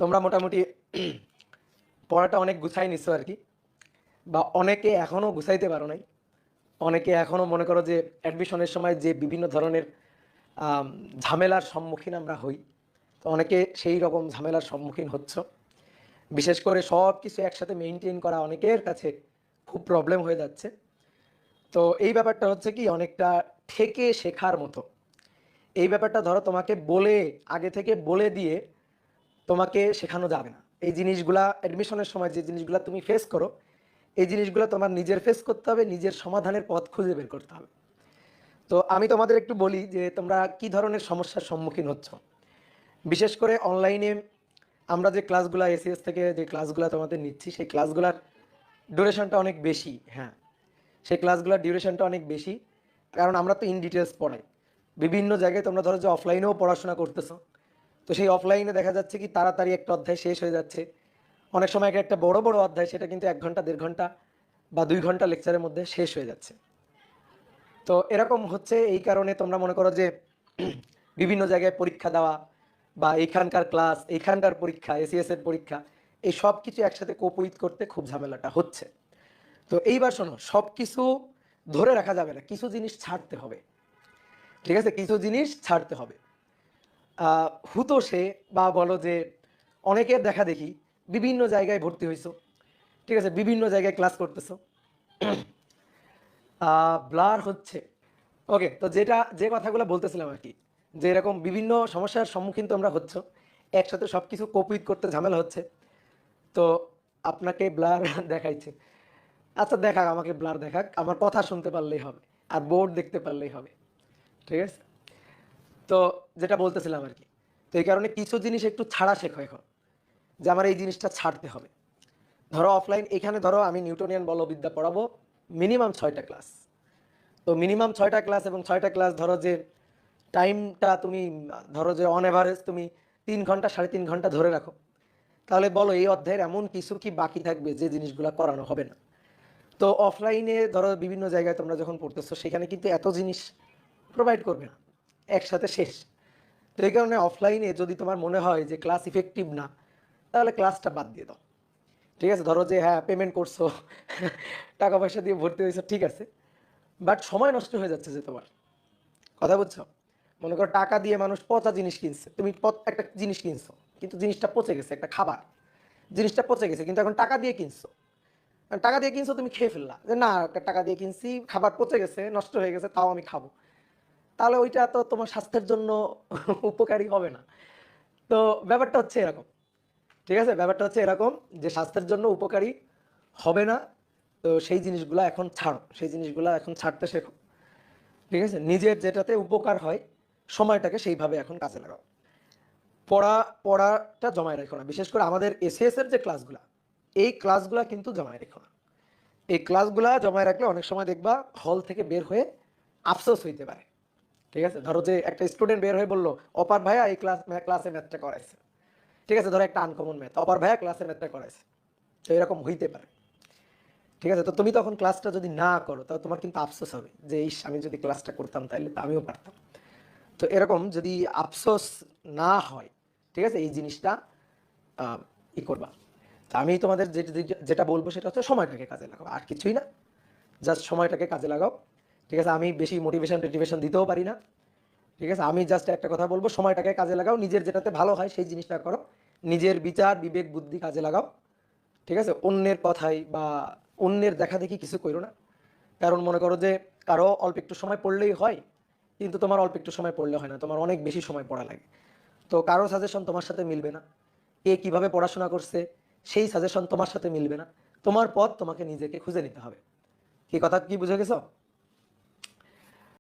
তোমরা মোটামুটি পড়াটা অনেক গুছাই নিচ্ছ আর কি, বা অনেকে এখনও গুছাইতে পারো নাই। অনেকে এখনও মনে করো যে অ্যাডমিশনের সময় যে বিভিন্ন ধরনের আম, ঝামেলার সম্মুখীন আমরা হই, তো অনেকে সেই রকম ঝামেলার সম্মুখীন হচ্ছ। বিশেষ করে সব কিছু একসাথে মেনটেন করা অনেকের কাছে খুব প্রবলেম হয়ে যাচ্ছে। তো এই ব্যাপারটা হচ্ছে কি অনেকটা ঠেকে শেখার মতো। এই ব্যাপারটা ধরো তোমাকে বলে, আগে থেকে বলে দিয়ে তোমাকে শেখানো যাবে না। এই জিনিসগুলা অ্যাডমিশনের সময় যে জিনিসগুলা তুমি ফেস করো, এই জিনিসগুলো তোমার নিজের ফেস করতে হবে, নিজের সমাধানের পথ খুঁজে বের করতে হবে। তো আমি তোমাদের একটু বলি যে তোমরা কি ধরনের সমস্যার সম্মুখীন হচ্ছ। বিশেষ করে অনলাইনে আমরা যে ক্লাসগুলো এসিএস থেকে যে ক্লাসগুলো তোমাদের নিচ্ছি, সেই ক্লাসগুলোর ডিউরেশনটা অনেক বেশি। হ্যাঁ, সেই ক্লাসগুলোর ডিউরেশনটা অনেক বেশি, কারণ আমরা তো ইন ডিটেলস পড়াই। বিভিন্ন জায়গায় তোমরা ধরো যে অফলাইনেও পড়াশোনা করতেছো, তো সেই অফলাইনে দেখা যাচ্ছে কি তাড়াতাড়ি একটা অধ্যায় শেষ হয়ে যাচ্ছে। অনেক সময় একটা বড় বড় অধ্যায় সেটা কিন্তু 1 ঘন্টা 1.5 ঘন্টা বা 2 ঘন্টা লেকচারের মধ্যে শেষ হয়ে যাচ্ছে। তো এরকম হচ্ছে এই কারণে তোমরা মনে করো যে বিভিন্ন জায়গায় পরীক্ষা দেওয়া বা এইখানকার ক্লাস, এইখানকার পরীক্ষা, এসিএস এর পরীক্ষা, এই সব কিছু একসাথে কোপউইথ করতে খুব ঝামেলাটা হচ্ছে। তো এইবার শোনো, সব কিছু ধরে রাখা যাবে না, কিছু জিনিস ছাড়তে হবে। ঠিক আছে, কিছু জিনিস ছাড়তে হবে। হুতো সে বা বলো যে অনেকের দেখা দেখি বিভিন্ন জায়গায় ভর্তি হইছো, ঠিক আছে, বিভিন্ন জায়গায় ক্লাস করতেছো, ব্লার হচ্ছে। ওকে, তো যেটা যে কথাগুলো বলতেছিলাম আর কি, যে এরকম বিভিন্ন সমস্যার সম্মুখীন তোমরা হচ্ছ, একসাথে সব কিছু কোপিট করতে ঝামেলা হচ্ছে। তো আপনাকে ব্লার দেখাইছে, আচ্ছা দেখাক, আমাকে ব্লার দেখাক, আমার কথা শুনতে পারলেই হবে আর বোর্ড দেখতে পারলেই হবে। ঠিক আছে, তো যেটা বলতেছিলাম আর কি, তো এই কারণে কিছু জিনিস একটু ছাড়া শেখো এখন, যে আমার এই জিনিসটা ছাড়তে হবে। ধরো অফলাইন, এখানে ধরো আমি নিউটনিয়ান বলবিদ্যা পড়াবো মিনিমাম 6টা ক্লাস। তো মিনিমাম 6টা ক্লাস, এবং 6টা ক্লাস ধরো যে টাইমটা তুমি ধরো যে অন এভারেজ তুমি 3 ঘন্টা 3.5 ঘন্টা ধরে রাখো, তাহলে বলো এই অধ্যায়ের এমন কিছু কি বাকি থাকবে যে জিনিসগুলো করানো হবে না। তো অফলাইনে ধরো বিভিন্ন জায়গায় তোমরা যখন পড়তেছো, সেখানে কিন্তু এত জিনিস প্রোভাইড করবে না একসাথে শেষ। তো এই কারণে অফলাইনে যদি তোমার মনে হয় যে ক্লাস ইফেক্টিভ না, তাহলে ক্লাসটা বাদ দিয়ে দাও। ঠিক আছে, ধরো যে হ্যাঁ পেমেন্ট করছো, টাকা পয়সা দিয়ে ভর্তি হয়েছো, ঠিক আছে, বাট সময় নষ্ট হয়ে যাচ্ছে যে তোমার। কথা বুঝছো? মনে করো টাকা দিয়ে মানুষ পচা জিনিস কিনছে, তুমি একটা জিনিস কিনছো কিন্তু জিনিসটা পচে গেছে, একটা খাবার, জিনিসটা পচে গেছে, কিন্তু এখন টাকা দিয়ে কিনছো। টাকা দিয়ে কিনছো, তুমি খেয়ে ফেললা যে না, একটা টাকা দিয়ে কিনছি, খাবার পচে গেছে, নষ্ট হয়ে গেছে, তাও আমি খাবো। তাহলে ওইটা তো তোমার স্বাস্থ্যের জন্য উপকারী হবে না। তো ব্যাপারটা হচ্ছে এরকম। ঠিক আছে, ব্যাপারটা হচ্ছে এরকম যে স্বাস্থ্যের জন্য উপকারী হবে না। তো সেই জিনিসগুলো এখন ছাড়ো, সেই জিনিসগুলো এখন ছাড়তে শেখো। ঠিক আছে, নিজের যেটাতে উপকার হয় সময়টাকে সেইভাবে এখন কাজে লাগাও। পড়াটা জমায় রেখো না, বিশেষ করে আমাদের এসএস এর যে ক্লাসগুলো, এই ক্লাসগুলো কিন্তু জমায় রেখো না। এই ক্লাসগুলা জমায় রাখলে অনেক সময় দেখবা হল থেকে বের হয়ে আফসোস হইতে পারে। ঠিক আছে, ধরো যে একটা স্টুডেন্ট বের হয়ে বললো অপার ভাইয়া এই ক্লাসে ম্যাথটা করাইছে। ঠিক আছে, ধরো একটা আনকমন ম্যাথ, অপার ভাইয়া ক্লাসে ম্যাথটা করাইছে। তো এরকম হইতে পারে। ঠিক আছে, তো তুমি তখন ক্লাসটা যদি না করো, তাহলে তোমার কিন্তু আফসোস হবে যে ইস, আমি যদি ক্লাসটা করতাম তাহলে তো আমিও পারতাম। তো এরকম যদি আফসোস না হয়, ঠিক আছে, এই জিনিসটা ই করবা। তা আমি তোমাদের যেটা বলবো সেটা হচ্ছে সময়টাকে কাজে লাগাও, আর কিছুই না। জাস্ট সময়টাকে কাজে লাগাও। ঠিক আছে, আমি বেশি মোটিভেশন দিতেও পারি না। ঠিক আছে, আমি জাস্ট একটা কথা বলবো, সময়টাকে কাজে লাগাও, নিজের যেটাতে ভালো হয় সেই জিনিসটা করো, নিজের বিচার বিবেক বুদ্ধি কাজে লাগাও। ঠিক আছে, অন্যের কথাই বা অন্যের দেখা দেখি কিছু করো না। কারণ মনে করো যে কারো অল্প একটু সময় পড়লেই হয়, কিন্তু তোমার অল্প একটু সময় পড়লে হয় না, তোমার অনেক বেশি সময় পড়া লাগে। তো কারো সাজেশন তোমার সাথে মিলবে না, কে কিভাবে পড়াশোনা করছে সেই সাজেশন তোমার সাথে মিলবে না। তোমার পথ তোমাকে নিজেকে খুঁজে নিতে হবে। কি কথা কি বুঝে গেছো?